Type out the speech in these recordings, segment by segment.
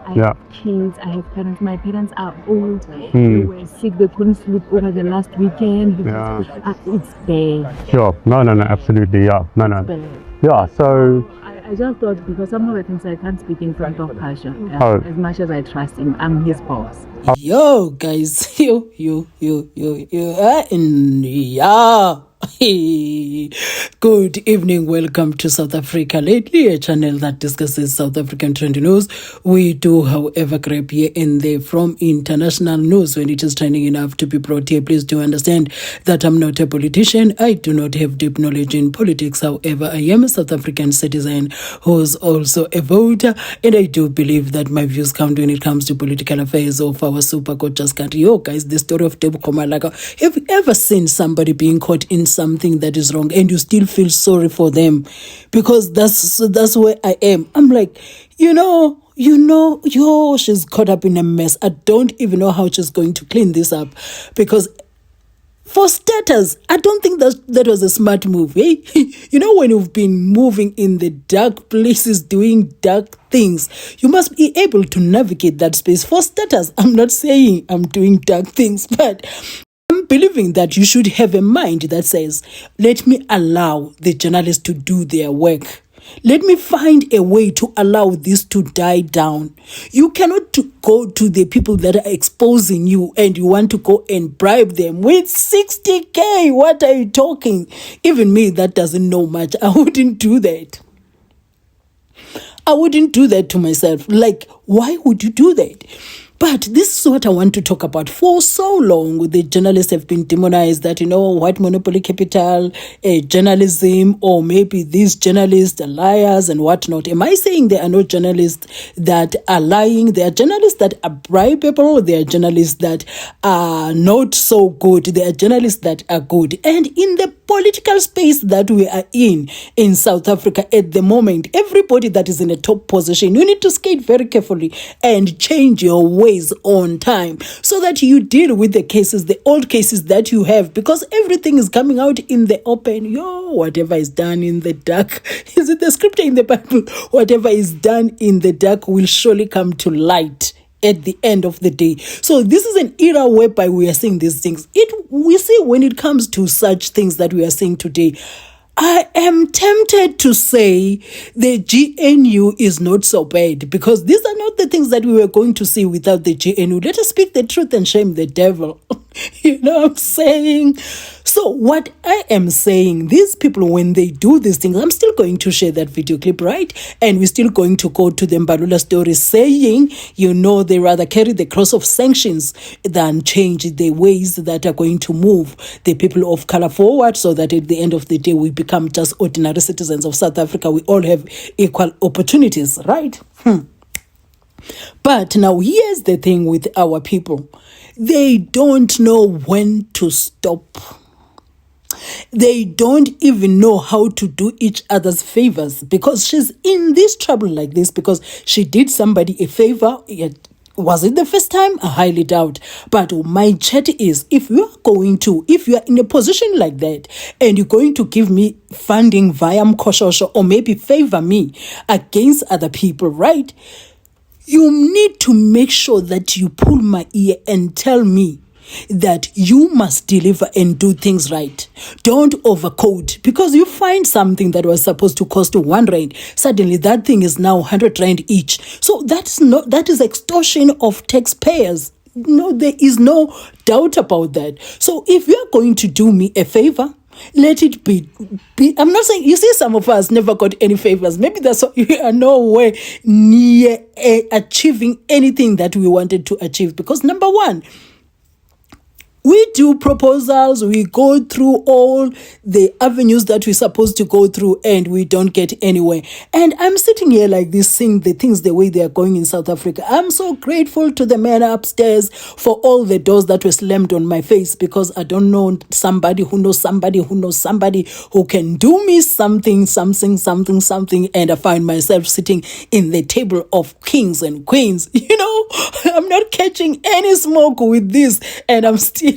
I have kids, I have parents. My parents are old. They were sick. They couldn't sleep over the last weekend. Because, it's bad. Sure. No, absolutely. Yeah. No. It's bad. Yeah. So I just thought, because some of the things I can't speak in front of Pasha. As much as I trust him, I'm his boss. Yo, guys. Yo. Yeah. Good evening, welcome to South Africa Lately, a channel that discusses South African trending news. We do, however, grab here and there from international news when it is trending enough to be brought here. Please do understand that I'm not a politician. I do not have deep knowledge in politics. However, I am a South African citizen who's also a voter, and I do believe that my views count when it comes to political affairs of our super gorgeous country. Yo, guys, the story of TEBOGO, MALAKA. Have you ever seen somebody being caught in something that is wrong and you still feel sorry for them? Because that's where I am. I'm like, yo, she's caught up in a mess. I don't even know how she's going to clean this up, because for status, I don't think that was a smart move. Eh? When you've been moving in the dark places, doing dark things, you must be able to navigate that space. For status, I'm not saying I'm doing dark things, but I'm believing that you should have a mind that says, let me allow the journalists to do their work. Let me find a way to allow this to die down. You cannot go to the people that are exposing you and you want to go and bribe them with 60K. What are you talking? Even me, that doesn't know much. I wouldn't do that. I wouldn't do that to myself. Like, why would you do that? But this is what I want to talk about. For so long, the journalists have been demonized that, white monopoly capital, journalism, or maybe these journalists are liars and whatnot. Am I saying there are no journalists that are lying? There are journalists that are bribeable. There are journalists that are not so good. There are journalists that are good. And in the political space that we are in South Africa at the moment, everybody that is in a top position, you need to skate very carefully and change your ways on time so that you deal with the cases, the old cases that you have, because everything is coming out in the open. Whatever is done in the dark, is it the scripture in the Bible? Whatever is done in the dark will surely come to light at the end of the day. So this is an era whereby we are seeing these things. We see when it comes to such things that we are seeing today, I am tempted to say the GNU is not so bad, because these are not the things that we were going to see without the GNU. Let us speak the truth and shame the devil. You know what I'm saying? So what I am saying, these people, when they do these things, I'm still going to share that video clip, right? And we're still going to go to the MBALULA story saying, they rather carry the cross of sanctions than change the ways that are going to move the people of color forward, so that at the end of the day, we become just ordinary citizens of South Africa. We all have equal opportunities, right? But now here's the thing with our people. They don't know when to stop. They don't even know how to do each other's favors, because she's in this trouble like this because she did somebody a favor. Was it the first time? I highly doubt. But my chat is, if you are in a position like that and you're going to give me funding via Mkoshosho, or maybe favor me against other people, right? You need to make sure that you pull my ear and tell me that you must deliver and do things right. Don't overcode, because you find something that was supposed to cost you 1 rand. Suddenly that thing is now 100 rand each. So that is extortion of taxpayers. No, there is no doubt about that. So if you are going to do me a favor, let it be. I'm not saying, you see, some of us never got any favors. Maybe that's why we are nowhere near achieving anything that we wanted to achieve. Because number one, we do proposals, we go through all the avenues that we're supposed to go through, and we don't get anywhere. And I'm sitting here like this, seeing the things the way they are going in South Africa. I'm so grateful to the man upstairs for all the doors that were slammed on my face, because I don't know somebody who knows somebody who knows somebody who can do me something, and I find myself sitting in the table of kings and queens. I'm not catching any smoke with this, and I'm still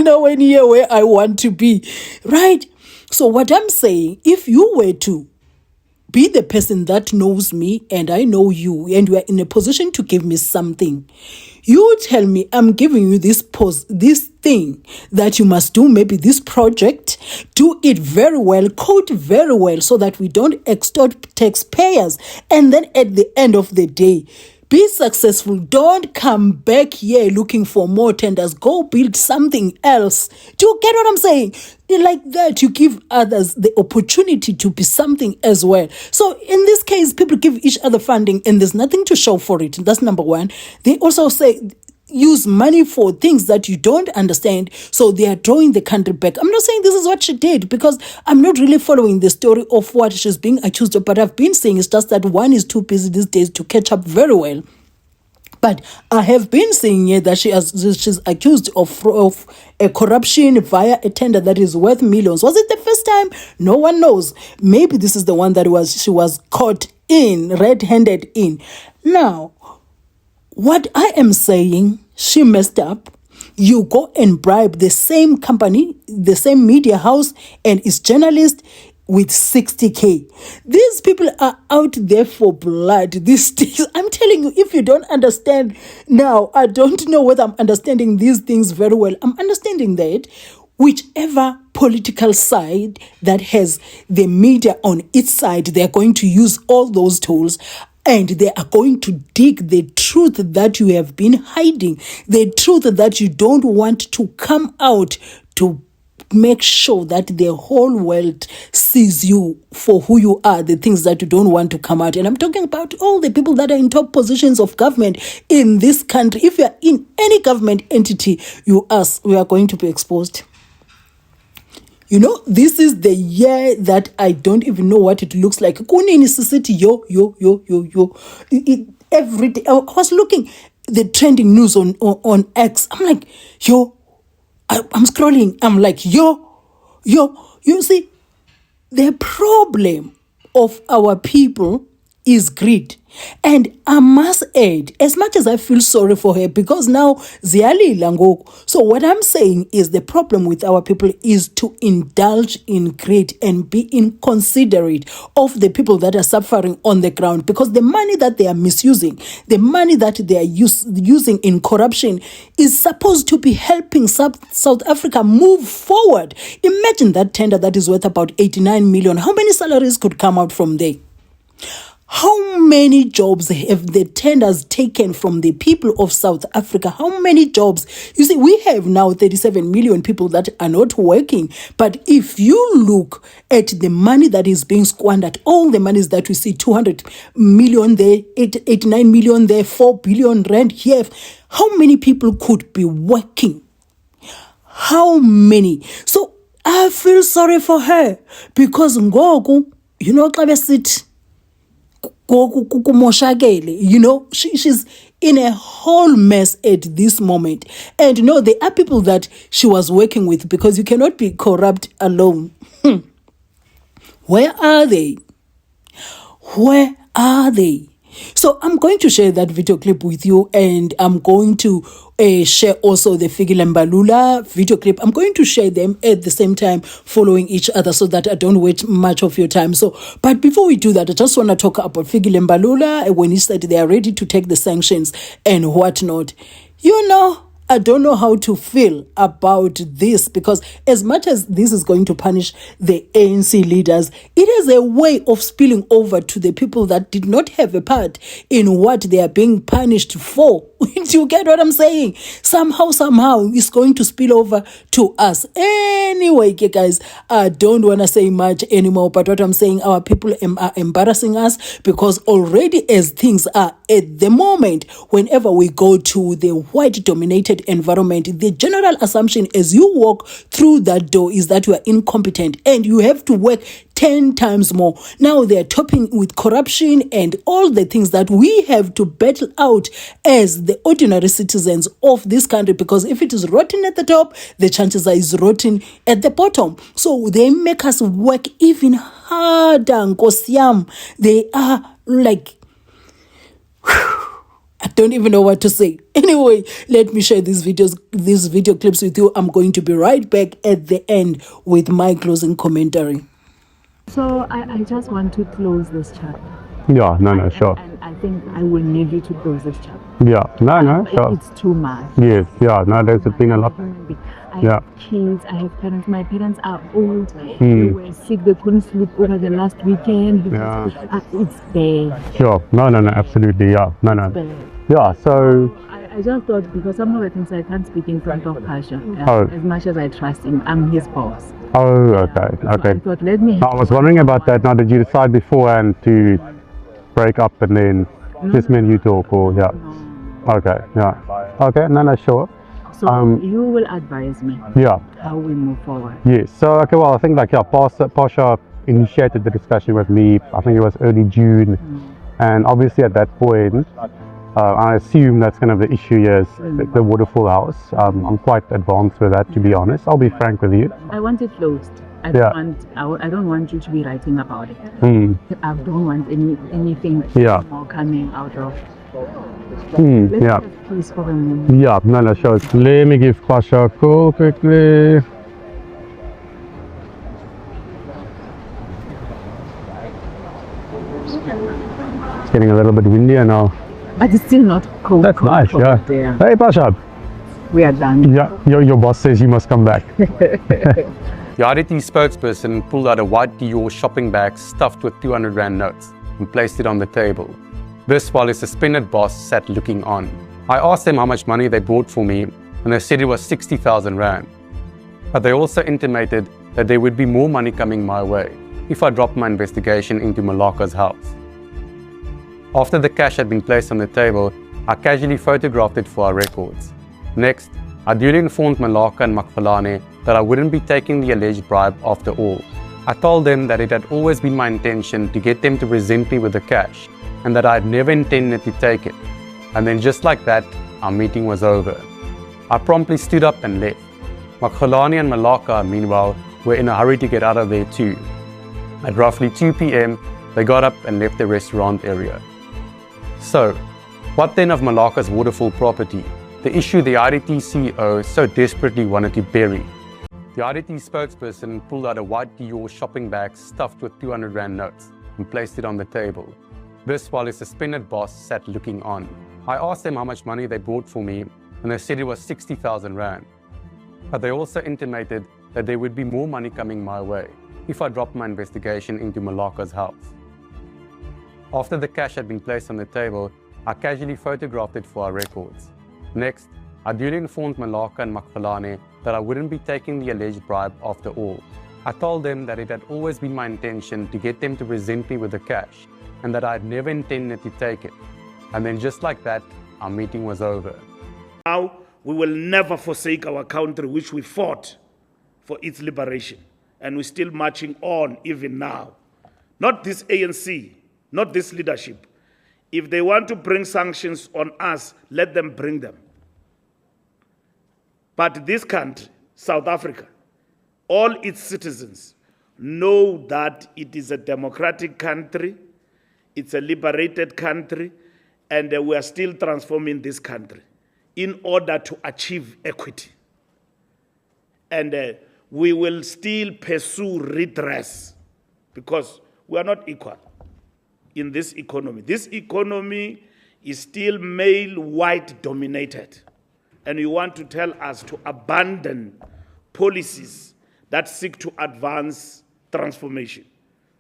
nowhere near where I want to be, right? So what I'm saying, if you were to be the person that knows me and I know you, and you are in a position to give me something. You tell me, I'm giving you this thing that you must do, maybe this project, do it very well, code very well, so that we don't extort taxpayers. And then at the end of the day, be successful. Don't come back here looking for more tenders. Go build something else. Do you get what I'm saying? Like that, you give others the opportunity to be something as well. So in this case, people give each other funding and there's nothing to show for it. That's number one. They also say, use money for things that you don't understand, so they are drawing the country back. I'm not saying this is what she did, because I'm not really following the story of what she's being accused of, but I've been saying it's just that one is too busy these days to catch up very well. But I have been saying here that she's accused of a corruption via a tender that is worth millions. Was it the first time? No one knows. Maybe this is the one that she was caught in, red-handed in. Now, what I am saying, she messed up. You go and bribe the same company, the same media house, and its journalist with 60K. These people are out there for blood. These things, I'm telling you, if you don't understand now, I don't know whether I'm understanding these things very well. I'm understanding that whichever political side that has the media on its side, they're going to use all those tools. And they are going to dig the truth that you have been hiding, the truth that you don't want to come out, to make sure that the whole world sees you for who you are, the things that you don't want to come out. And I'm talking about all the people that are in top positions of government in this country. If you are in any government entity, we are going to be exposed. You know, this is the year that I don't even know what it looks like. Kunini city, yo. Every day, I was looking the trending news on X. I'm like, yo, I'm scrolling. I'm like, yo. You see, the problem of our people is greed. And I must add, as much as I feel sorry for her, because now Ziali Lango. So what I'm saying is the problem with our people is to indulge in greed and be inconsiderate of the people that are suffering on the ground, because the money that they are misusing, the money that they are using in corruption is supposed to be helping South Africa move forward. Imagine that tender that is worth about 89 million. How many salaries could come out from there? How many jobs have the tenders taken from the people of South Africa? How many jobs? You see, we have now 37 million people that are not working. But if you look at the money that is being squandered, all the monies that we see, 200 million there, 89 million there, 4 billion rand here, how many people could be working? How many? So I feel sorry for her, because Ngoku, you know, you know, she's in a whole mess at this moment. And no, there are people that she was working with, because you cannot be corrupt alone. Where are they? Where are they? So I'm going to share that video clip with you, and I'm going to share also the FIKILE MBALULA video clip. I'm going to share them at the same time, following each other, so that I don't waste much of your time. So, but before we do that, I just want to talk about FIKILE MBALULA when he said they are ready to take the sanctions and whatnot. You know, I don't know how to feel about this, because as much as this is going to punish the ANC leaders, it is a way of spilling over to the people that did not have a part in what they are being punished for. Do you get what I'm saying? Somehow, it's going to spill over to us. Anyway, guys, I don't want to say much anymore, but what I'm saying, our people are embarrassing us, because already as things are at the moment, whenever we go to the white-dominated environment, the general assumption as you walk through that door is that you are incompetent and you have to work 10 times more. Now they're topping with corruption and all the things that we have to battle out as the ordinary citizens of this country, because if it is rotten at the top, the chances are it's rotten at the bottom. So they make us work even harder. Nkosiam. They are like, I don't even know what to say. Anyway, let me share these video clips with you. I'm going to be right back at the end with my closing commentary. So I just want to close this chapter. Yeah, no, sure. And I think I will need you to close this chapter. Yeah, no, sure. It's too much. Yes, yeah, no, there's been a lot. I Yeah. have kids, I have parents. My parents are old. They were sick, they couldn't sleep over the last weekend. Because, it's bad. Sure, no, absolutely, yeah, no. Bad. Yeah, so... I just thought, because some of the things I can't speak in front of Pasha, as much as I trust him, I'm his boss. Oh, okay. So I thought, let me... I was wondering about that. Now, did you decide beforehand to break up and then just me and you talk, or yeah? No. Okay, yeah. Okay, no, sure. So you will advise me how we move forward. Yes, so okay, well, I think like, yeah, Pasha initiated the discussion with me, I think it was early June, and obviously at that point, I assume that's kind of the issue here is the waterfall house. I'm quite advanced with that, to be honest. I'll be frank with you. I want it closed. I don't want you to be writing about it. I don't want anything more coming out of. Let's have peace for a moment. Yeah, no, sure. Let me give Pasha a call quickly. It's getting a little bit windier now. But it's still not cold. That's nice, yeah. There. Hey, Pasha. We are done. Yeah, your boss says you must come back. The IDT spokesperson pulled out a white Dior shopping bag stuffed with 200 Rand notes and placed it on the table. This while his suspended boss sat looking on. I asked them how much money they bought for me, and they said it was 60,000 Rand. But they also intimated that there would be more money coming my way if I dropped my investigation into Malaka's house. After the cash had been placed on the table, I casually photographed it for our records. Next, I duly informed Malaka and Makvalane that I wouldn't be taking the alleged bribe after all. I told them that it had always been my intention to get them to present me with the cash, and that I had never intended to take it. And then just like that, our meeting was over. I promptly stood up and left. Makvalane and Malaka, meanwhile, were in a hurry to get out of there too. At roughly 2 p.m, they got up and left the restaurant area. So, what then of Malaka's waterfall property? The issue the IDT CEO so desperately wanted to bury. The IDT spokesperson pulled out a white Dior shopping bag stuffed with 200 Rand notes and placed it on the table. This while his suspended boss sat looking on. I asked them how much money they bought for me, and they said it was 60,000 Rand. But they also intimated that there would be more money coming my way if I dropped my investigation into Malaka's house. After the cash had been placed on the table, I casually photographed it for our records. Next, I duly informed Malaka and Makvalane that I wouldn't be taking the alleged bribe after all. I told them that it had always been my intention to get them to present me with the cash, and that I had never intended to take it. And then just like that, our meeting was over. Now, we will never forsake our country, which we fought for its liberation. And we're still marching on even now. Not this ANC, not this leadership. If they want to bring sanctions on us, let them bring them. But this country, South Africa, all its citizens know that it is a democratic country, it's a liberated country, and we are still transforming this country in order to achieve equity. And we will still pursue redress because we are not equal in this economy. This economy is still male, white dominated. And you want to tell us to abandon policies that seek to advance transformation.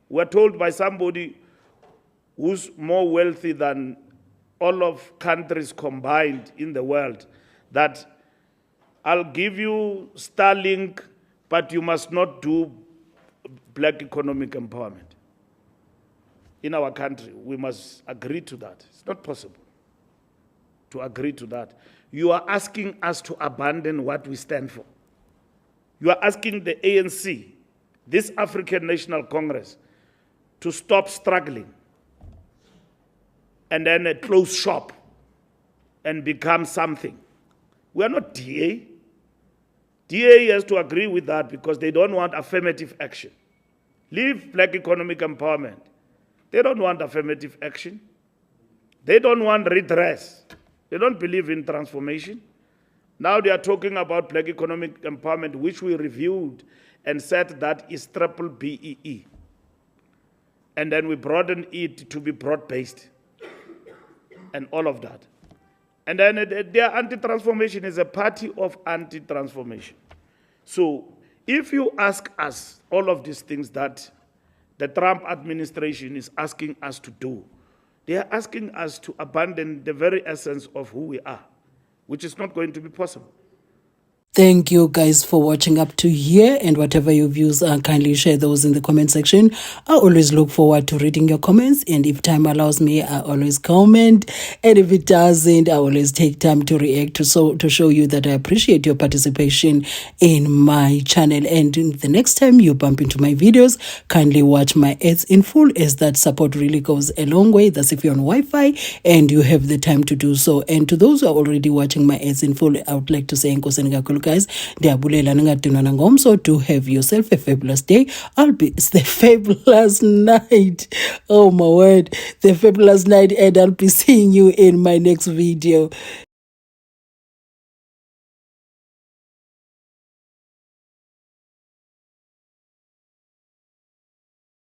We're told by somebody who's more wealthy than all of countries combined in the world that I'll give you Starlink, but you must not do black economic empowerment. In our country, we must agree to that. It's not possible to agree to that. You are asking us to abandon what we stand for. You are asking the ANC, this African National Congress, to stop struggling and then close shop and become something. We are not DA. DA has to agree with that because they don't want affirmative action. Leave black economic empowerment. They don't want affirmative action. They don't want redress. They don't believe in transformation. Now they are talking about black economic empowerment, which we reviewed and said that is triple BEE. and then we broaden it to be broad-based and all of that. And then their anti-transformation is a party of anti-transformation. So if you ask us all of these things that the Trump administration is asking us to do, they are asking us to abandon the very essence of who we are, which is not going to be possible. Thank you guys for watching up to here, and whatever your views are, kindly share those in the comment section. I always look forward to reading your comments, and if time allows me, I always comment, and if it doesn't, I always take time to react to show you that I appreciate your participation in my channel. And the next time you bump into my videos, kindly watch my ads in full, as that support really goes a long way. That's if you're on Wi-Fi and you have the time to do so. And to those who are already watching my ads in full, I would like to say guys, so do have yourself a fabulous day. It's the fabulous night. Oh my word, the fabulous night, and I'll be seeing you in my next video.